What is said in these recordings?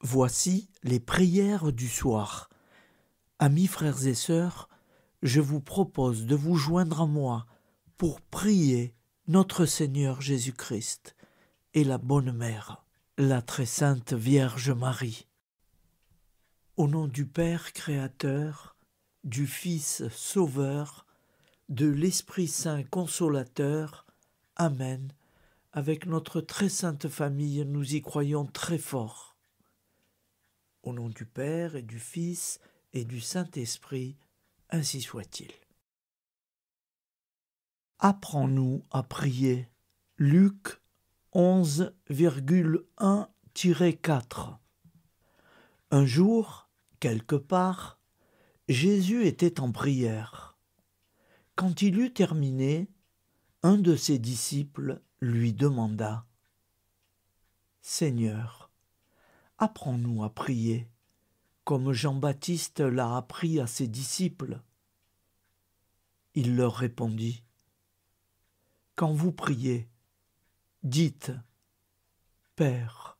Voici les prières du soir. Amis frères et sœurs, je vous propose de vous joindre à moi pour prier notre Seigneur Jésus-Christ et la Bonne Mère, la très sainte Vierge Marie. Au nom du Père Créateur, du Fils Sauveur, de l'Esprit Saint Consolateur. Amen. Avec notre très sainte famille, nous y croyons très fort. Au nom du Père et du Fils et du Saint-Esprit, ainsi soit-il. Apprends-nous à prier. Luc 11,1-4. Un jour, quelque part, Jésus était en prière. Quand il eut terminé, un de ses disciples lui demanda « Seigneur, apprends-nous à prier, comme Jean-Baptiste l'a appris à ses disciples. » Il leur répondit « Quand vous priez, dites « Père,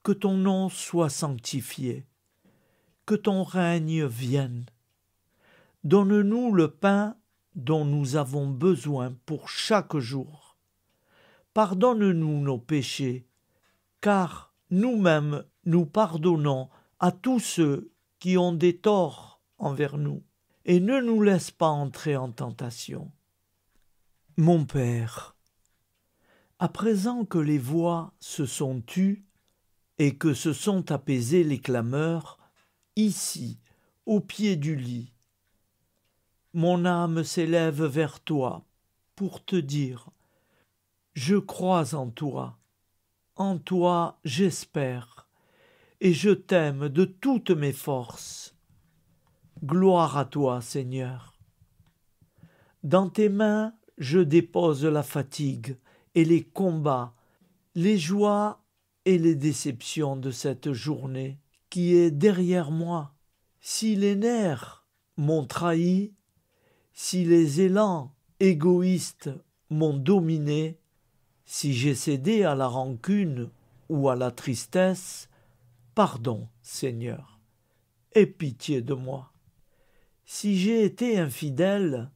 que ton nom soit sanctifié, que ton règne vienne. Donne-nous le pain dont nous avons besoin pour chaque jour. Pardonne-nous nos péchés, car nous-mêmes nous pardonnons à tous ceux qui ont des torts envers nous, et ne nous laisse pas entrer en tentation. Mon Père, à présent que les voix se sont tues et que se sont apaisées les clameurs, ici, au pied du lit, mon âme s'élève vers toi pour te dire « Je crois en toi j'espère, et je t'aime de toutes mes forces. Gloire à toi, Seigneur. Dans tes mains, je dépose la fatigue et les combats, les joies et les déceptions de cette journée qui est derrière moi. Si les nerfs m'ont trahi, si les élans égoïstes m'ont dominé, si j'ai cédé à la rancune ou à la tristesse, pardon, Seigneur, aie pitié de moi. Si j'ai été infidèle,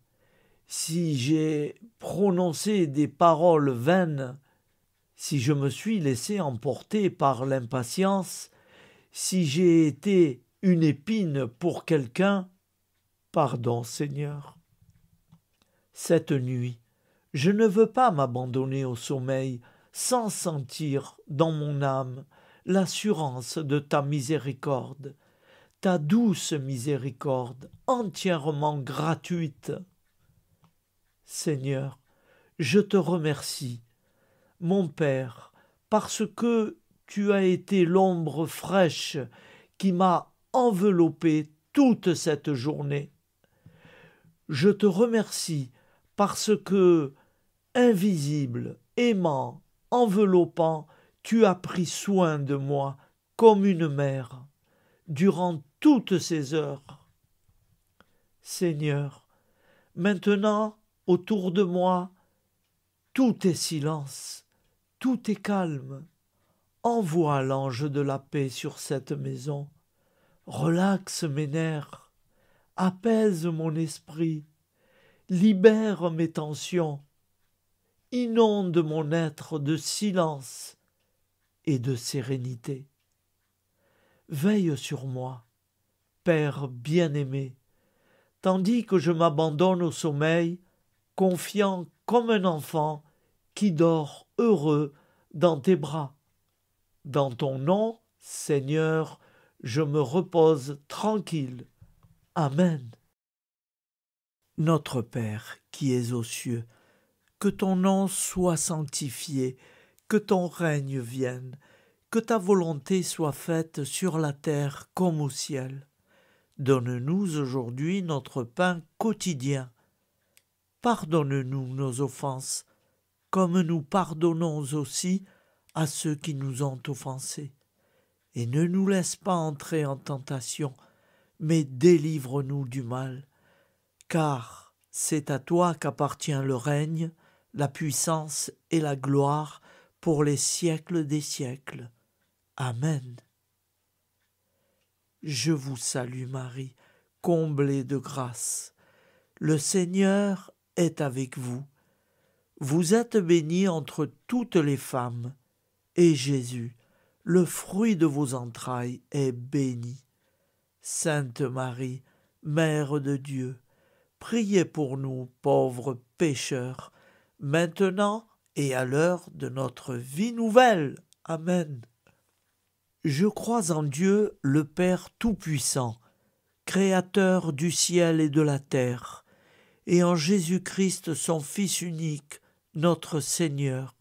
si j'ai prononcé des paroles vaines, si je me suis laissé emporter par l'impatience, si j'ai été une épine pour quelqu'un, pardon, Seigneur. Cette nuit, je ne veux pas m'abandonner au sommeil sans sentir dans mon âme l'assurance de ta miséricorde, ta douce miséricorde entièrement gratuite. Seigneur, je te remercie, mon Père, parce que tu as été l'ombre fraîche qui m'a enveloppé toute cette journée. Je te remercie parce que, invisible, aimant, enveloppant, tu as pris soin de moi comme une mère durant toutes ces heures. Seigneur, maintenant, autour de moi, tout est silence, tout est calme. Envoie l'ange de la paix sur cette maison. Relaxe mes nerfs, apaise mon esprit, libère mes tensions, inonde mon être de silence et de sérénité. Veille sur moi, Père bien-aimé, tandis que je m'abandonne au sommeil, confiant comme un enfant qui dort heureux dans tes bras. Dans ton nom, Seigneur, je me repose tranquille. Amen. Notre Père qui es aux cieux, que ton nom soit sanctifié, que ton règne vienne, que ta volonté soit faite sur la terre comme au ciel. Donne-nous aujourd'hui notre pain quotidien. Pardonne-nous nos offenses, comme nous pardonnons aussi à ceux qui nous ont offensés. Et ne nous laisse pas entrer en tentation, mais délivre-nous du mal. Car c'est à toi qu'appartient le règne, la puissance et la gloire pour les siècles des siècles. Amen. Je vous salue Marie, comblée de grâce. Le Seigneur est avec vous. Vous êtes bénie entre toutes les femmes, et Jésus, le fruit de vos entrailles, est béni. Sainte Marie, Mère de Dieu, priez pour nous, pauvres pécheurs, maintenant et à l'heure de notre vie nouvelle. Amen. Je crois en Dieu, le Père Tout-Puissant, Créateur du ciel et de la terre, et en Jésus-Christ, son Fils unique, notre Seigneur,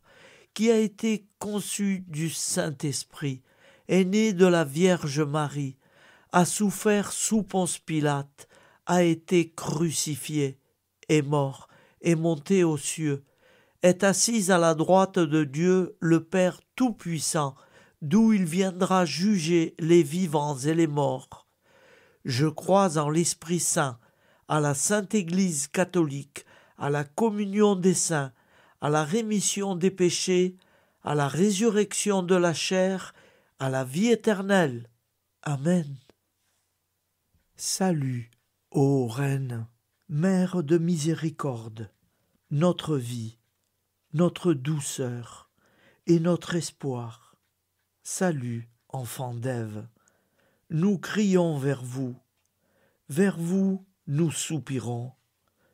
qui a été conçu du Saint-Esprit, est né de la Vierge Marie, a souffert sous Ponce Pilate, a été crucifié, est mort, est monté aux cieux, est assis à la droite de Dieu, le Père Tout-Puissant, d'où il viendra juger les vivants et les morts. Je crois en l'Esprit Saint, à la Sainte Église catholique, à la communion des saints, à la rémission des péchés, à la résurrection de la chair, à la vie éternelle. Amen. Salut, ô Reine, Mère de miséricorde, notre vie, notre douceur et notre espoir. Salut, enfant d'Ève, nous crions vers vous nous soupirons,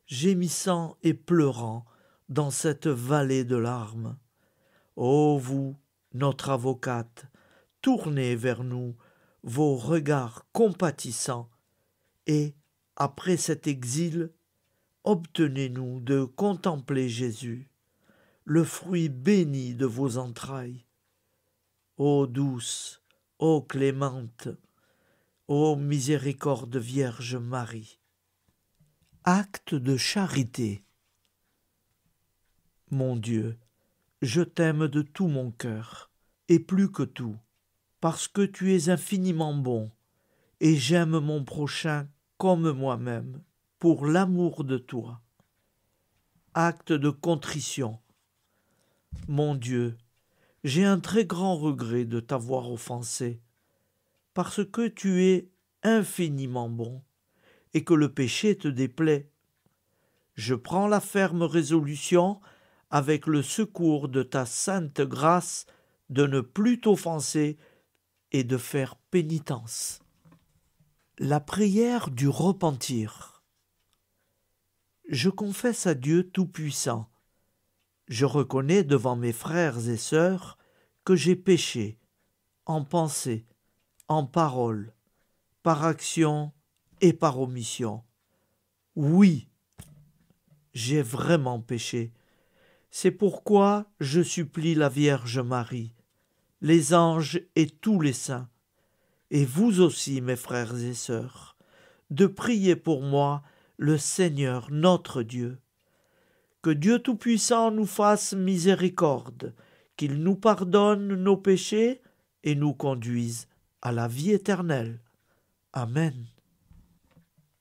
gémissant et pleurant dans cette vallée de larmes. Ô vous, notre avocate, tournez vers nous vos regards compatissants, et, après cet exil, obtenez-nous de contempler Jésus, le fruit béni de vos entrailles. Ô douce, ô clémente, ô miséricorde Vierge Marie. Acte de charité. Mon Dieu, je t'aime de tout mon cœur, et plus que tout, parce que tu es infiniment bon, et j'aime mon prochain comme moi-même, pour l'amour de toi. Acte de contrition. Mon Dieu, j'ai un très grand regret de t'avoir offensé, parce que tu es infiniment bon, et que le péché te déplaît. Je prends la ferme résolution, avec le secours de ta sainte grâce, de ne plus t'offenser et de faire pénitence. La prière du repentir. Je confesse à Dieu Tout-Puissant. Je reconnais devant mes frères et sœurs que j'ai péché, en pensée, en parole, par action et par omission. Oui, j'ai vraiment péché. C'est pourquoi je supplie la Vierge Marie, les anges et tous les saints, et vous aussi, mes frères et sœurs, de prier pour moi le Seigneur notre Dieu. Que Dieu Tout-Puissant nous fasse miséricorde, qu'il nous pardonne nos péchés et nous conduise à la vie éternelle. Amen.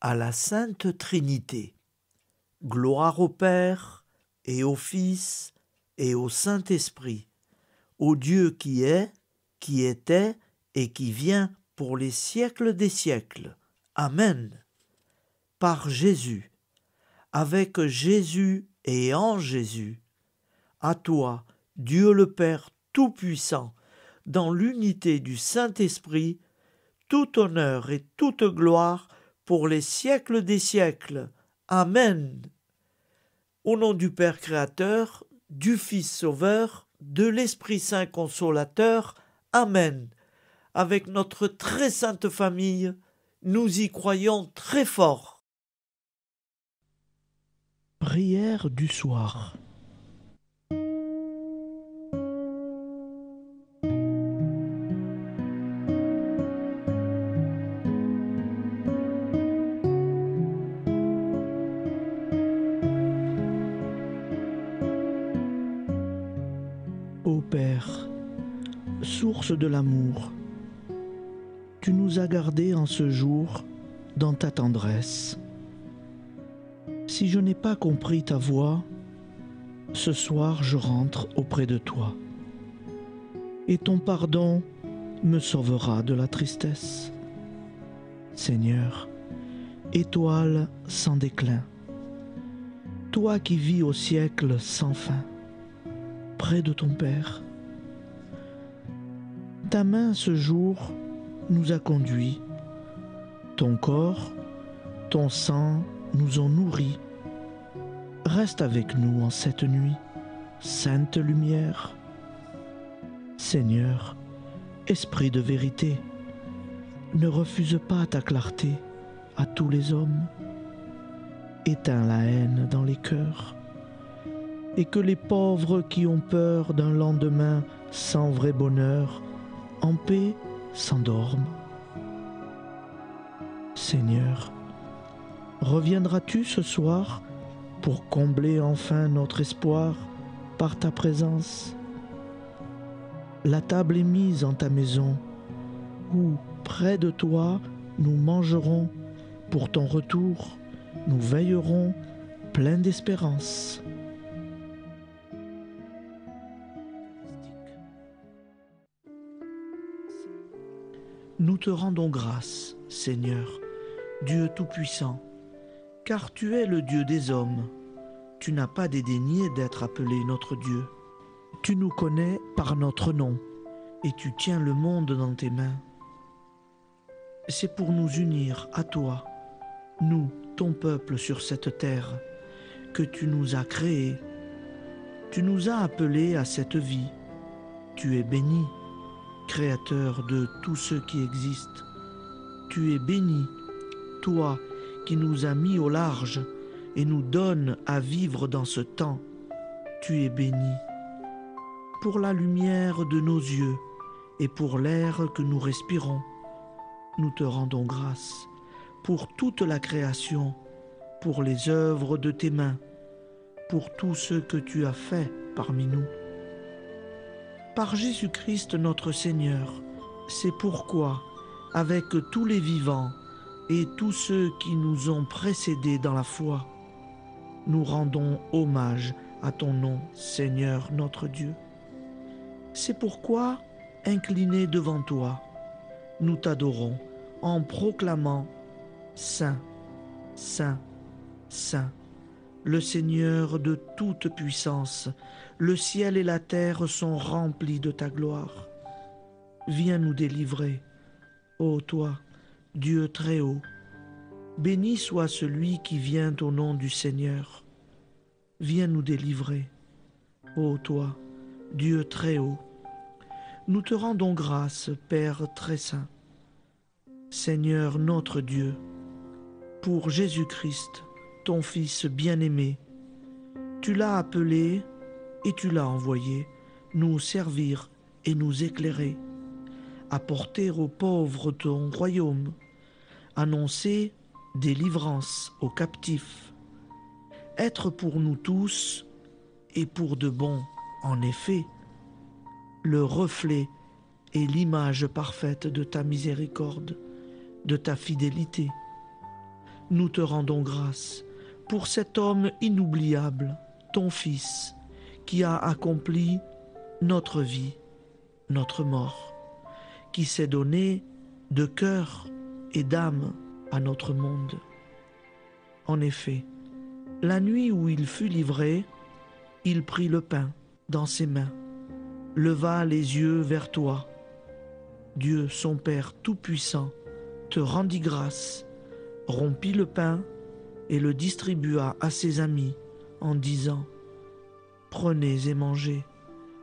À la Sainte Trinité. Gloire au Père et au Fils et au Saint-Esprit, au Dieu qui est, qui était et qui vient pour les siècles des siècles. Amen. Par Jésus, avec Jésus et en Jésus, à toi, Dieu le Père Tout-Puissant, dans l'unité du Saint-Esprit, tout honneur et toute gloire pour les siècles des siècles. Amen. Au nom du Père Créateur, du Fils Sauveur, de l'Esprit Saint Consolateur. Amen. Avec notre très sainte famille, nous y croyons très fort. Prière du soir. Ô Père, source de l'amour, tu nous as gardés en ce jour dans ta tendresse. Si je n'ai pas compris ta voix, ce soir je rentre auprès de toi, et ton pardon me sauvera de la tristesse. Seigneur, étoile sans déclin, toi qui vis au siècle sans fin, près de ton Père. Ta main ce jour nous a conduits, ton corps, ton sang nous ont nourris. Reste avec nous en cette nuit, sainte lumière. Seigneur, esprit de vérité, ne refuse pas ta clarté à tous les hommes. Éteins la haine dans les cœurs, et que les pauvres qui ont peur d'un lendemain sans vrai bonheur, en paix s'endorment. Seigneur, reviendras-tu ce soir pour combler enfin notre espoir par ta présence? La table est mise en ta maison, où, près de toi, nous mangerons. Pour ton retour, nous veillerons pleins d'espérance. Nous te rendons grâce, Seigneur, Dieu Tout-Puissant, car tu es le Dieu des hommes. Tu n'as pas dédaigné d'être appelé notre Dieu. Tu nous connais par notre nom, et tu tiens le monde dans tes mains. C'est pour nous unir à toi, nous, ton peuple sur cette terre, que tu nous as créés. Tu nous as appelés à cette vie. Tu es béni, Créateur de tout ce qui existe. Tu es béni, toi qui nous as mis au large et nous donnes à vivre dans ce temps. Tu es béni. Pour la lumière de nos yeux et pour l'air que nous respirons, nous te rendons grâce. Pour toute la création, pour les œuvres de tes mains, pour tout ce que tu as fait parmi nous. Par Jésus-Christ notre Seigneur, c'est pourquoi, avec tous les vivants et tous ceux qui nous ont précédés dans la foi, nous rendons hommage à ton nom, Seigneur notre Dieu. C'est pourquoi, inclinés devant toi, nous t'adorons en proclamant Saint, Saint, Saint, le Seigneur de toute puissance, le ciel et la terre sont remplis de ta gloire. Viens nous délivrer, ô toi, Dieu très haut. Béni soit celui qui vient au nom du Seigneur. Viens nous délivrer, ô toi, Dieu très haut. Nous te rendons grâce, Père très saint. Seigneur notre Dieu, pour Jésus-Christ, ton Fils bien-aimé, tu l'as appelé et tu l'as envoyé nous servir et nous éclairer, apporter aux pauvres ton royaume, annoncer délivrance aux captifs, être pour nous tous et pour de bon, en effet, le reflet et l'image parfaite de ta miséricorde, de ta fidélité. Nous te rendons grâce pour cet homme inoubliable, ton Fils, qui a accompli notre vie, notre mort, qui s'est donné de cœur et d'âme à notre monde. En effet, la nuit où il fut livré, il prit le pain dans ses mains, leva les yeux vers toi. Dieu, son Père Tout-Puissant, te rendit grâce, rompit le pain et le distribua à ses amis en disant « Prenez et mangez,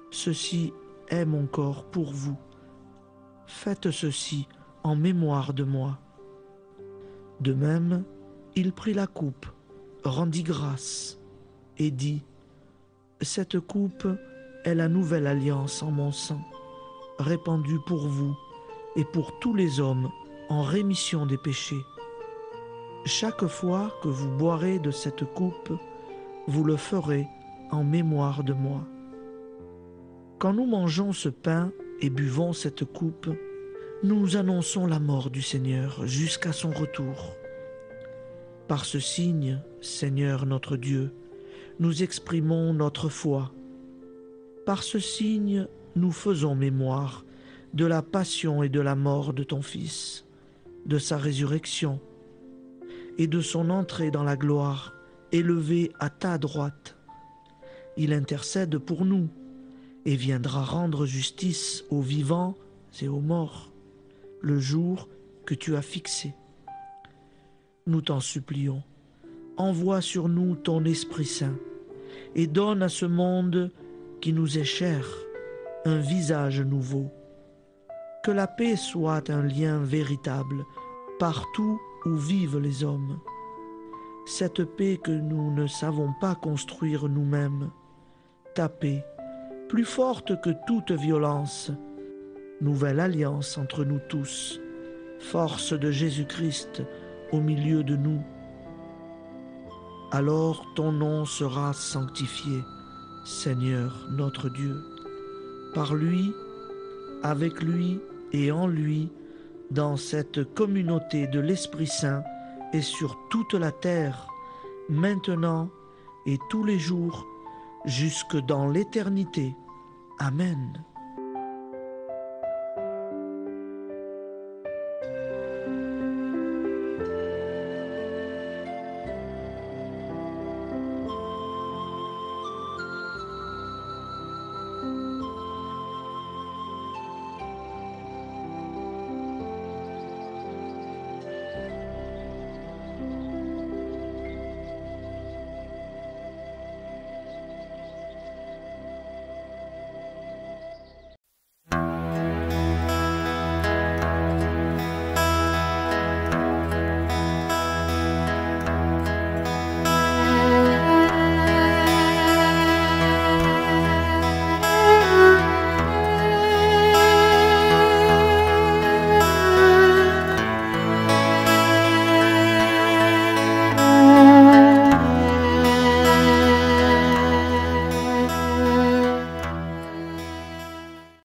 ceci est mon corps pour vous. Faites ceci en mémoire de moi. » De même, il prit la coupe, rendit grâce et dit « Cette coupe est la nouvelle alliance en mon sang, répandue pour vous et pour tous les hommes en rémission des péchés. Chaque fois que vous boirez de cette coupe, vous le ferez en mémoire de moi. Quand nous mangeons ce pain et buvons cette coupe, nous annonçons la mort du Seigneur jusqu'à son retour. Par ce signe, Seigneur notre Dieu, nous exprimons notre foi. Par ce signe, nous faisons mémoire de la passion et de la mort de ton Fils. de sa résurrection et de son entrée dans la gloire, élevé à ta droite. Il intercède pour nous et viendra rendre justice aux vivants et aux morts, le jour que tu as fixé. Nous t'en supplions, envoie sur nous ton Esprit Saint et donne à ce monde qui nous est cher un visage nouveau. Que la paix soit un lien véritable partout où vivent les hommes. Cette paix que nous ne savons pas construire nous-mêmes. Ta paix, plus forte que toute violence. Nouvelle alliance entre nous tous. Force de Jésus-Christ au milieu de nous. Alors ton nom sera sanctifié, Seigneur notre Dieu. Par lui, avec lui et en lui, dans cette communauté de l'Esprit Saint et sur toute la terre, maintenant et tous les jours, jusque dans l'éternité. Amen.